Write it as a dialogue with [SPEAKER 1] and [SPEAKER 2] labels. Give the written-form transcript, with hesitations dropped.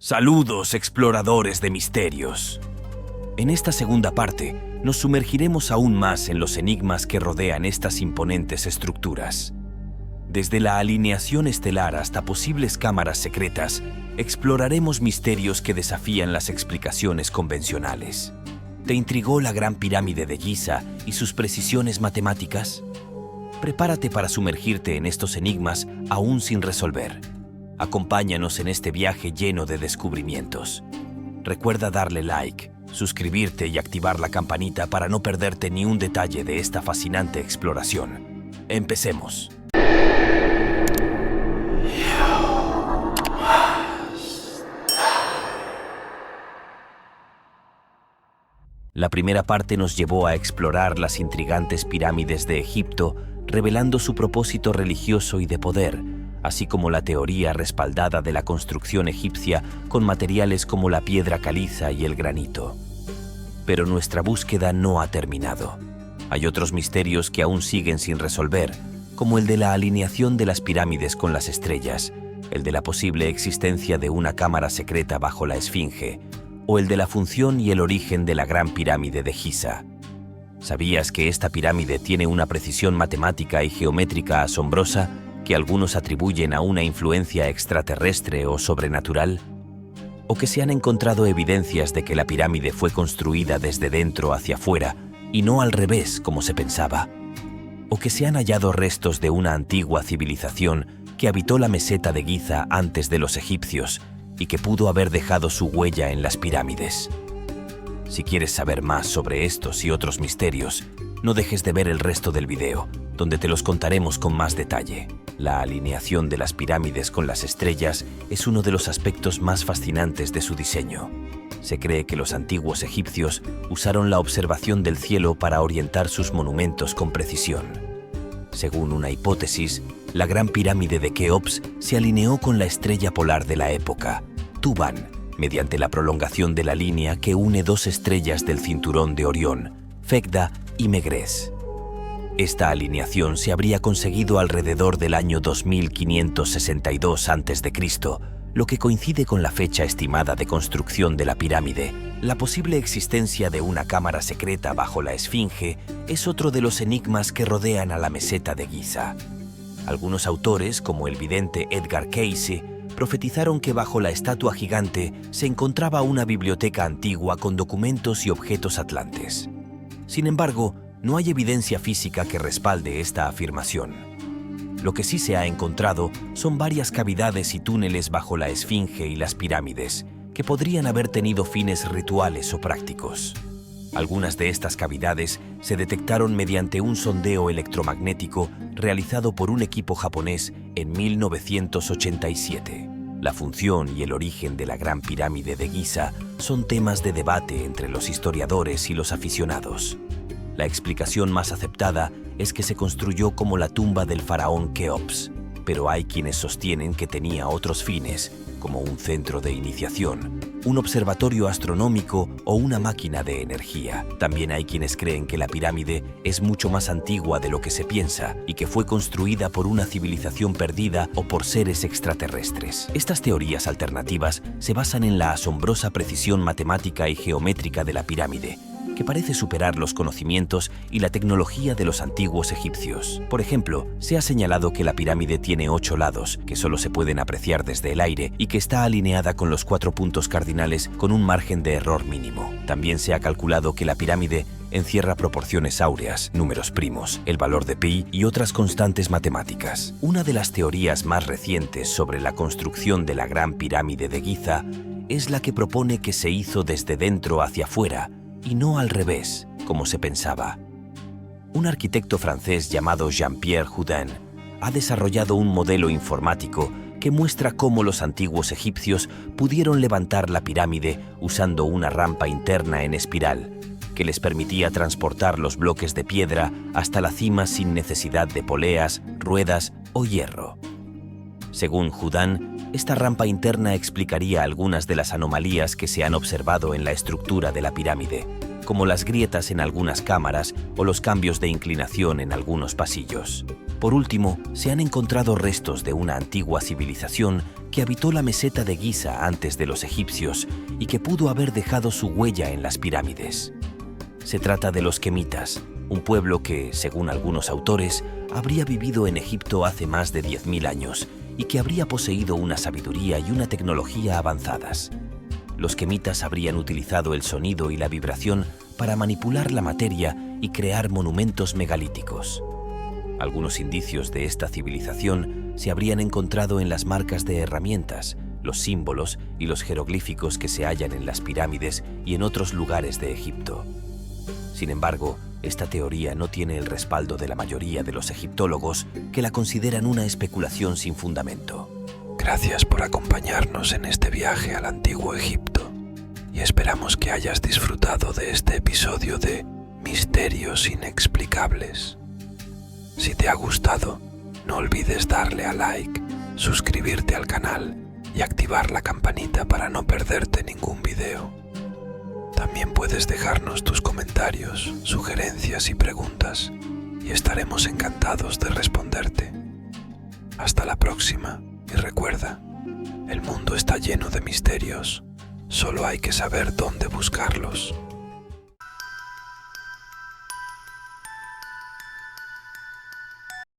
[SPEAKER 1] Saludos, exploradores de misterios. En esta segunda parte, nos sumergiremos aún más en los enigmas que rodean estas imponentes estructuras. Desde la alineación estelar hasta posibles cámaras secretas, exploraremos misterios que desafían las explicaciones convencionales. ¿Te intrigó la Gran Pirámide de Giza y sus precisiones matemáticas? Prepárate para sumergirte en estos enigmas aún sin resolver. Acompáñanos en este viaje lleno de descubrimientos. Recuerda darle like, suscribirte y activar la campanita para no perderte ni un detalle de esta fascinante exploración. Empecemos. La primera parte nos llevó a explorar las intrigantes pirámides de Egipto, revelando su propósito religioso y de poder, así como la teoría respaldada de la construcción egipcia con materiales como la piedra caliza y el granito. Pero nuestra búsqueda no ha terminado. Hay otros misterios que aún siguen sin resolver, como el de la alineación de las pirámides con las estrellas, el de la posible existencia de una cámara secreta bajo la Esfinge, o el de la función y el origen de la Gran Pirámide de Giza. ¿Sabías que esta pirámide tiene una precisión matemática y geométrica asombrosa que algunos atribuyen a una influencia extraterrestre o sobrenatural? ¿O que se han encontrado evidencias de que la pirámide fue construida desde dentro hacia afuera y no al revés como se pensaba? ¿O que se han hallado restos de una antigua civilización que habitó la meseta de Giza antes de los egipcios y que pudo haber dejado su huella en las pirámides? Si quieres saber más sobre estos y otros misterios, no dejes de ver el resto del video, donde te los contaremos con más detalle. La alineación de las pirámides con las estrellas es uno de los aspectos más fascinantes de su diseño. Se cree que los antiguos egipcios usaron la observación del cielo para orientar sus monumentos con precisión. Según una hipótesis, la Gran Pirámide de Keops se alineó con la estrella polar de la época, Tuban, mediante la prolongación de la línea que une dos estrellas del cinturón de Orión, Phecda y Megrez. Esta alineación se habría conseguido alrededor del año 2562 a.C., lo que coincide con la fecha estimada de construcción de la pirámide. La posible existencia de una cámara secreta bajo la Esfinge es otro de los enigmas que rodean a la meseta de Giza. Algunos autores, como el vidente Edgar Cayce, profetizaron que bajo la estatua gigante se encontraba una biblioteca antigua con documentos y objetos atlantes. Sin embargo, no hay evidencia física que respalde esta afirmación. Lo que sí se ha encontrado son varias cavidades y túneles bajo la Esfinge y las pirámides, que podrían haber tenido fines rituales o prácticos. Algunas de estas cavidades se detectaron mediante un sondeo electromagnético realizado por un equipo japonés en 1987. La función y el origen de la Gran Pirámide de Giza son temas de debate entre los historiadores y los aficionados. La explicación más aceptada es que se construyó como la tumba del faraón Keops, pero hay quienes sostienen que tenía otros fines, como un centro de iniciación, un observatorio astronómico o una máquina de energía. También hay quienes creen que la pirámide es mucho más antigua de lo que se piensa y que fue construida por una civilización perdida o por seres extraterrestres. Estas teorías alternativas se basan en la asombrosa precisión matemática y geométrica de la pirámide, que parece superar los conocimientos y la tecnología de los antiguos egipcios. Por ejemplo, se ha señalado que la pirámide tiene 8 lados, que solo se pueden apreciar desde el aire, y que está alineada con los 4 puntos cardinales con un margen de error mínimo. También se ha calculado que la pirámide encierra proporciones áureas, números primos, el valor de pi y otras constantes matemáticas. Una de las teorías más recientes sobre la construcción de la Gran Pirámide de Giza es la que propone que se hizo desde dentro hacia afuera, y no al revés, como se pensaba. Un arquitecto francés llamado Jean-Pierre Houdin ha desarrollado un modelo informático que muestra cómo los antiguos egipcios pudieron levantar la pirámide usando una rampa interna en espiral, que les permitía transportar los bloques de piedra hasta la cima sin necesidad de poleas, ruedas o hierro. Según Houdin, esta rampa interna explicaría algunas de las anomalías que se han observado en la estructura de la pirámide, como las grietas en algunas cámaras o los cambios de inclinación en algunos pasillos. Por último, se han encontrado restos de una antigua civilización que habitó la meseta de Giza antes de los egipcios y que pudo haber dejado su huella en las pirámides. Se trata de los quemitas, un pueblo que, según algunos autores, habría vivido en Egipto hace más de 10.000 años y que habría poseído una sabiduría y una tecnología avanzadas. Los quemitas habrían utilizado el sonido y la vibración para manipular la materia y crear monumentos megalíticos. Algunos indicios de esta civilización se habrían encontrado en las marcas de herramientas, los símbolos y los jeroglíficos que se hallan en las pirámides y en otros lugares de Egipto. Sin embargo, esta teoría no tiene el respaldo de la mayoría de los egiptólogos, que la consideran una especulación sin fundamento.
[SPEAKER 2] Gracias por acompañarnos en este viaje al antiguo Egipto y esperamos que hayas disfrutado de este episodio de Misterios Inexplicables. Si te ha gustado, no olvides darle a like, suscribirte al canal y activar la campanita para no perderte ningún video. También puedes dejarnos tus comentarios, sugerencias y preguntas y estaremos encantados de responderte. Hasta la próxima y recuerda, el mundo está lleno de misterios, solo hay que saber dónde buscarlos.